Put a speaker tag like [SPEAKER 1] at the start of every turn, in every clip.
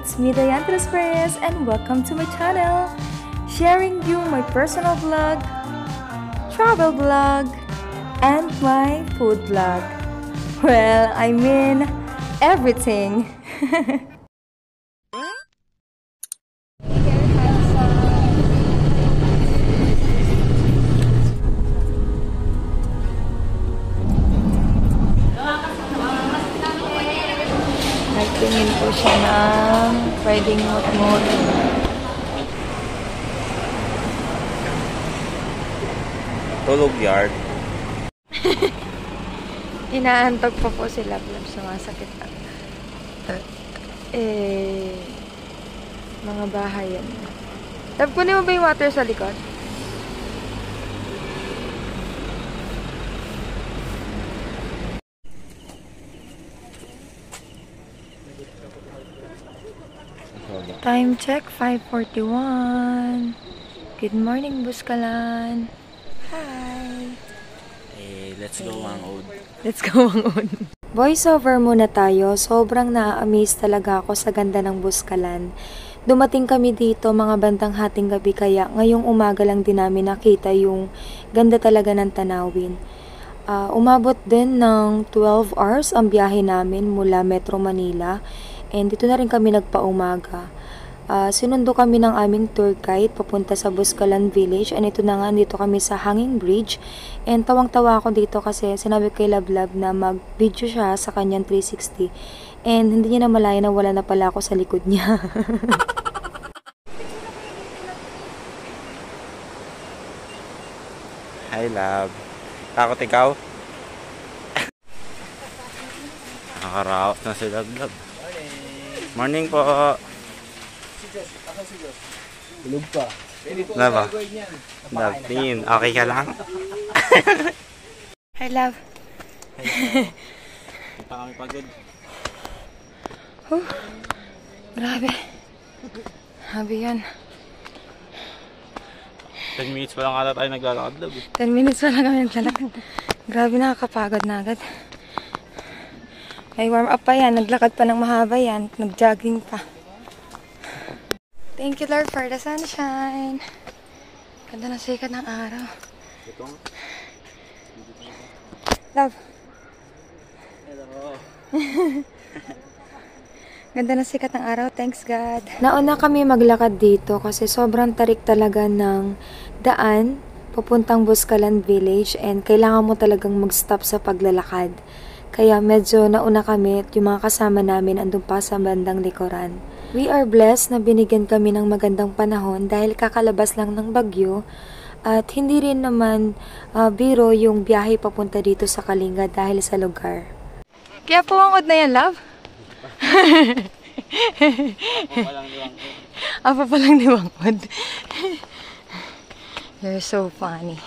[SPEAKER 1] it's me Diane Perez and welcome to my channel, sharing you my personal vlog, travel vlog, and my food vlog. Well, I mean everything. Nagtingin po siya ng pwedeng mot-mot.
[SPEAKER 2] Tulog yard.
[SPEAKER 1] Inaantok pa po si Lablab, sumasakit lang. Mga bahay yan. Lab, kunin mo ba yung water sa likod? Time check, 5:41. Good morning, Buskalan. Hi!
[SPEAKER 2] Let's go Wangod.
[SPEAKER 1] Let's go Wangod. Voiceover muna tayo. Sobrang na-amaze talaga ako sa ganda ng Buskalan. Dumating kami dito mga bandang hating gabi kaya ngayong umaga lang din namin nakita yung ganda talaga ng tanawin. Umabot din ng 12 hours ang biyahe namin mula Metro Manila and dito na rin kami nagpaumaga. Sinundo kami ng aming tour guide papunta sa Buskalan Village and ito na nga dito kami sa Hanging Bridge and tawang-tawa ako dito kasi sinabi kay Lablab na mag-video siya sa kanyang 360 and hindi niya na malaya na wala na pala ako sa likod niya.
[SPEAKER 2] Hi Lab. Takot ikaw? Nakaraot na si Lablab. Morning po.
[SPEAKER 3] Tulog pa.
[SPEAKER 2] Ano ba? Love, tingin. Okay ka lang?
[SPEAKER 1] Hi, love.
[SPEAKER 2] Hindi pa kami pagod.
[SPEAKER 1] Grabe. Grabe yan.
[SPEAKER 2] 10 minutes pa lang ata tayo naglalakad, Love.
[SPEAKER 1] 10 minutes pa lang kami naglalakad. Grabe, nakakapagod na agad. May warm up pa yan. Naglakad pa ng mahaba yan. Nag-jogging pa. Thank you, Lord, for the sunshine. Ganda ng sikat ng araw. Love. Ganda ng sikat ng araw. Thanks, God. Nauna kami maglakad dito kasi sobrang tarik talaga ng daan papuntang Buskalan Village and kailangan mo talagang mag-stop sa paglalakad. Kaya medyo nauna kami at yung mga kasama namin andun pa sa bandang likuran. We are blessed na binigyan kami ng magandang panahon dahil kakalabas lang ng bagyo at hindi rin naman biro yung biyahe papunta dito sa Kalinga dahil sa lugar. Kaya po ang na yan, love? Apa pa lang ni Wangod. You're so funny.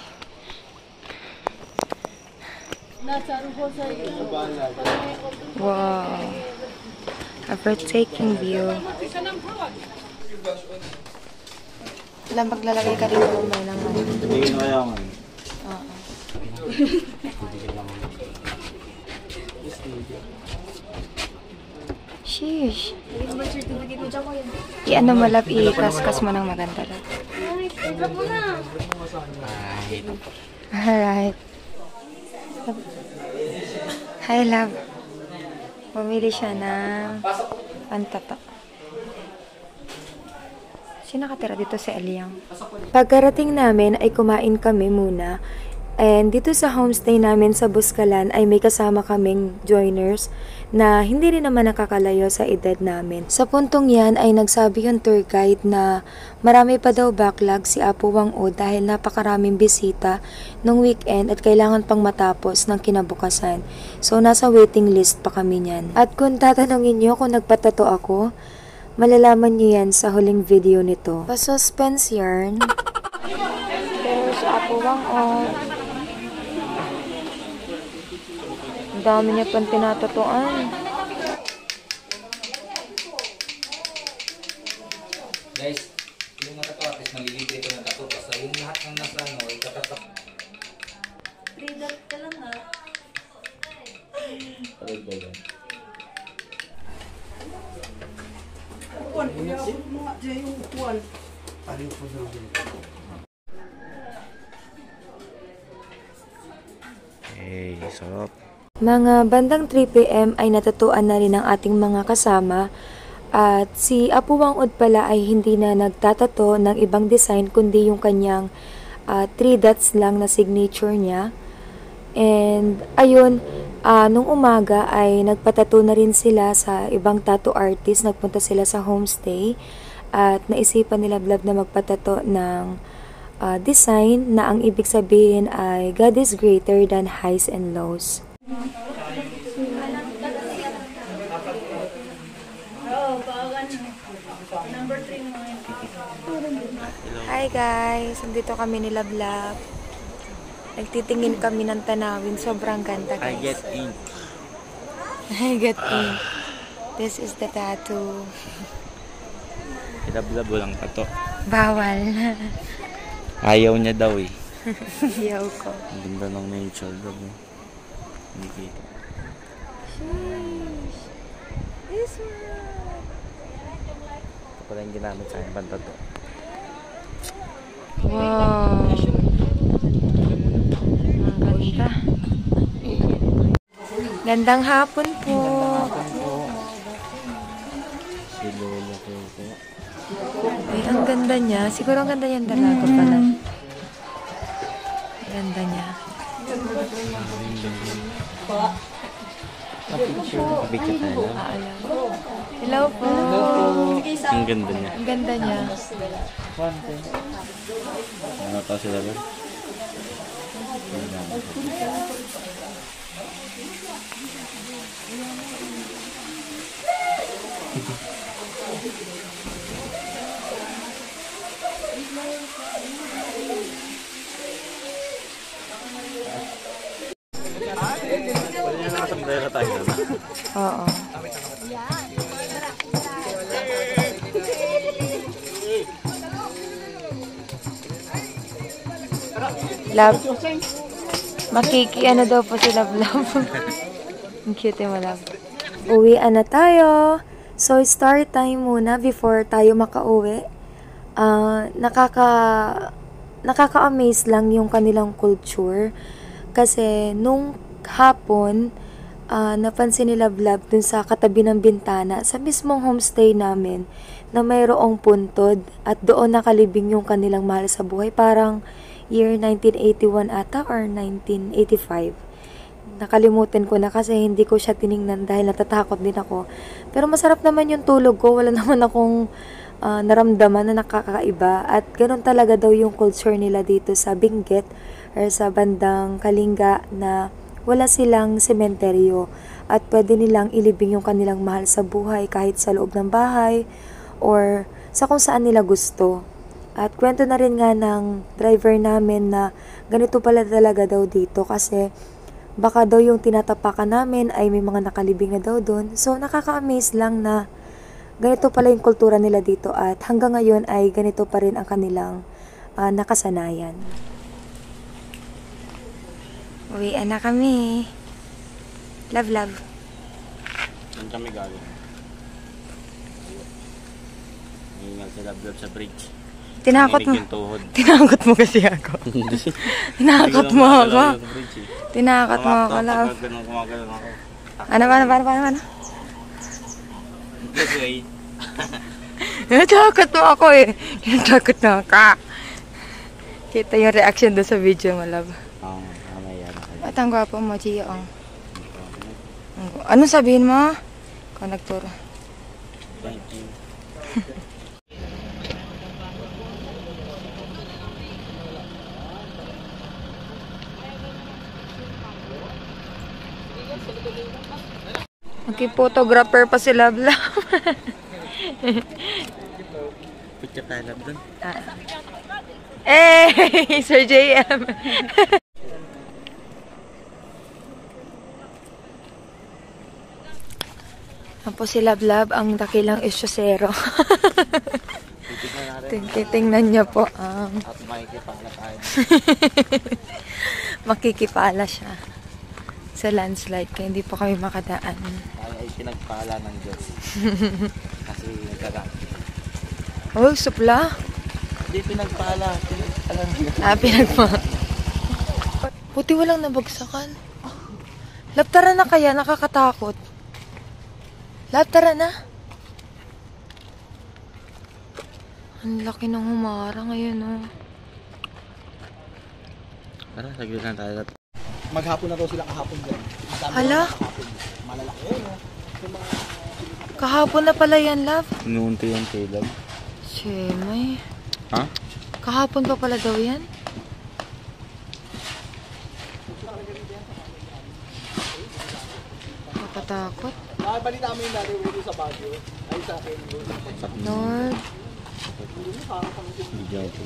[SPEAKER 1] Wow. A breathtaking view. Alam, maglalagay ka rin mo may lang.
[SPEAKER 2] Tingin mo yan.
[SPEAKER 1] Sheesh. I-ano mo, love, i-kaskas mo ng maganda, love. Alright. Hi, love. Bumili siya ng pantato. Sino nakatira dito sa Eliang? Pagkarating namin ay kumain kami muna. And dito sa homestay namin sa Buskalan ay may kasama kaming joiners na hindi rin naman nakakalayo sa edad namin. Sa puntong yan ay nagsabi yung tour guide na marami pa daw backlog si Apo Wangod dahil napakaraming bisita nung weekend at kailangan pang matapos ng kinabukasan. So nasa waiting list pa kami niyan. At kung tatanungin nyo kung nagpatato ako, malalaman nyo yan sa huling video nito. Pa-suspense yarn. Pero si Apo Wangod. Ang dami niya pang tinatatuan.
[SPEAKER 3] Guys, yung natato at least malilibre ko ng tato kasi yung lahat ng nasa ano, itatatak. 3 dot ka lang ha. Parang ba yan?
[SPEAKER 2] Okay, sarap.
[SPEAKER 1] Mga bandang 3 PM ay natatuan na rin ang ating mga kasama at si Apu Wangod pala ay hindi na nagtatato ng ibang design kundi yung kanyang 3 dots lang na signature niya. And ayun, nung umaga ay nagpatato na rin sila sa ibang tattoo artist. Nagpunta sila sa homestay at naisipan nila Blab na magpatato ng design na ang ibig sabihin ay God is greater than highs and lows. Hi guys! Nandito kami ni Lablab. Nagtitingin kami ng tanawin. Sobrang ganda guys.
[SPEAKER 2] I get ink.
[SPEAKER 1] I get ink. This is the tattoo.
[SPEAKER 2] Lablab walang tato.
[SPEAKER 1] Bawal.
[SPEAKER 2] Ayaw niya daw eh.
[SPEAKER 1] Ayaw ko.
[SPEAKER 2] Ang ganda ng nature daw. Hindi kita.
[SPEAKER 1] Sheesh. This one.
[SPEAKER 2] Ito pala yung ginamit sa akin pantato.
[SPEAKER 1] Wow. Ang ganda. Gandang hapon po.
[SPEAKER 2] Si Lolo ko po.
[SPEAKER 1] Ay, ang ganda niya. Siguro ang ganda niyan dalaga pala. Ang ganda niya.
[SPEAKER 2] Picture tayo na.
[SPEAKER 1] Alam. Hello po.
[SPEAKER 2] Ang ganda niya.
[SPEAKER 1] Ang ganda niya.
[SPEAKER 2] Ano to sila ba? Pwede nyo nakasandera tayo na.
[SPEAKER 1] Oo. Love. Ano daw po si Love. Ang cute mo, Love. Uwian na tayo. So, story time muna before tayo makauwi. Nakaka-amaze lang yung kanilang culture. Kasi, nung hapon, napansin ni Love dun sa katabi ng bintana, sa mismong homestay namin, na mayroong puntod at doon nakalibing yung kanilang mahal sa buhay. Parang year 1981 ata or 1985. Nakalimutan ko na kasi hindi ko siya tiningnan dahil natatakot din ako. Pero masarap naman yung tulog ko. Wala naman akong naramdaman na nakakaiba. At ganun talaga daw yung culture nila dito sa Benguet or sa bandang Kalinga na wala silang sementeryo. At pwede nilang ilibing yung kanilang mahal sa buhay kahit sa loob ng bahay or sa kung saan nila gusto. At kwento na rin nga ng driver namin na ganito pala talaga daw dito kasi baka daw yung tinatapakan namin ay may mga nakalibing na daw doon. So nakaka-amaze lang na ganito pala yung kultura nila dito at hanggang ngayon ay ganito pa rin ang kanilang nakasanayan. Uwian na kami. Love.
[SPEAKER 2] Saan kami galing? Ngayon si Love sa bridge.
[SPEAKER 1] Tinakot mo.
[SPEAKER 2] Yung tuhod.
[SPEAKER 1] Tinakot mo kasi ako. Tinakot mo ako. Tinakot mo ako, Love.
[SPEAKER 2] Gumagano ako.
[SPEAKER 1] Ano?
[SPEAKER 2] Okay.
[SPEAKER 1] Natakot mo ako eh. Natakot na ako. Kita yung reaction doon sa video mo, Love.
[SPEAKER 2] Oo, mamaya na kayo.
[SPEAKER 1] At ang gwapo mo, Chia. Anong sabihin mo? Ikaw nagturo.
[SPEAKER 2] Thank you.
[SPEAKER 1] Mag-photographer pa si Love.
[SPEAKER 2] Picture tayo Love dun.
[SPEAKER 1] Sir JM. Apo si Love, ang dakilang isyosero. Tingnan niya po.
[SPEAKER 2] At makikipala tayo.
[SPEAKER 1] Makikipala siya sa landslide kaya hindi po kami makadaan.
[SPEAKER 2] Tayo ay
[SPEAKER 4] pinagpala ng Diyos. Kasi nagkaga.
[SPEAKER 1] Oh, supla.
[SPEAKER 4] Hindi pinagpala ng Diyos.
[SPEAKER 1] Pinagpa. Buti walang nabagsakan. Lab, tara na kaya, nakakatakot. Lab, tara na. Ang laki ng humara ngayon, oh.
[SPEAKER 4] Tara, saglit lang tayo.
[SPEAKER 5] Maghapon na daw sila kahapon dyan.
[SPEAKER 1] Hala?
[SPEAKER 5] Malalaki yun, no?
[SPEAKER 1] Kahapon na pala yan, love.
[SPEAKER 4] Inuunti-unti lang.
[SPEAKER 1] Siyemay.
[SPEAKER 4] Ha?
[SPEAKER 1] Kahapon pa pala daw yan? Makatakot.
[SPEAKER 5] Balita mo yung dati dito sa Baguio. Ay sa akin.
[SPEAKER 1] Lord.
[SPEAKER 4] Hindi ako.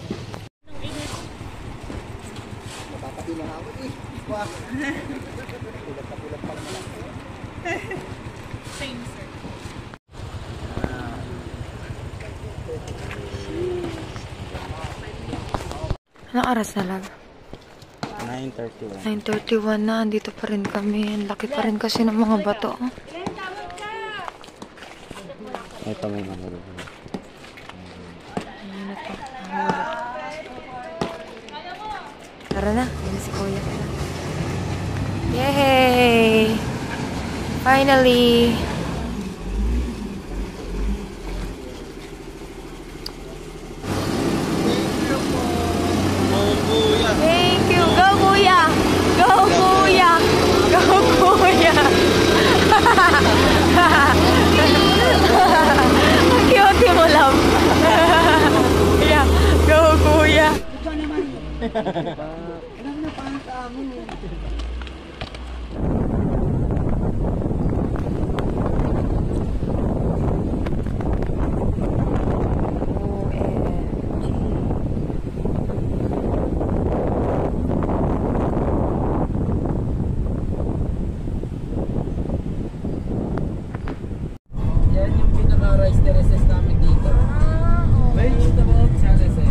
[SPEAKER 5] Matatabi lang ako eh. Wah. Pulat na pulat pa naman ako.
[SPEAKER 1] Anong oras na, love?
[SPEAKER 4] 9:31.
[SPEAKER 1] 9:31 na. Andito pa rin kami. Ang laki pa rin kasi ng mga bato. Oh.
[SPEAKER 4] Ito may mga
[SPEAKER 1] Tara na. Yan si Kuya. Yay! Finally! Thank you! Go, Kuya! Go, Kuya! Go, Kuya! Ang cute mo, love! Yeah. Go, Kuya!
[SPEAKER 3] Yan yung pinaka-rice terraces namin dito. Vegetable terraces.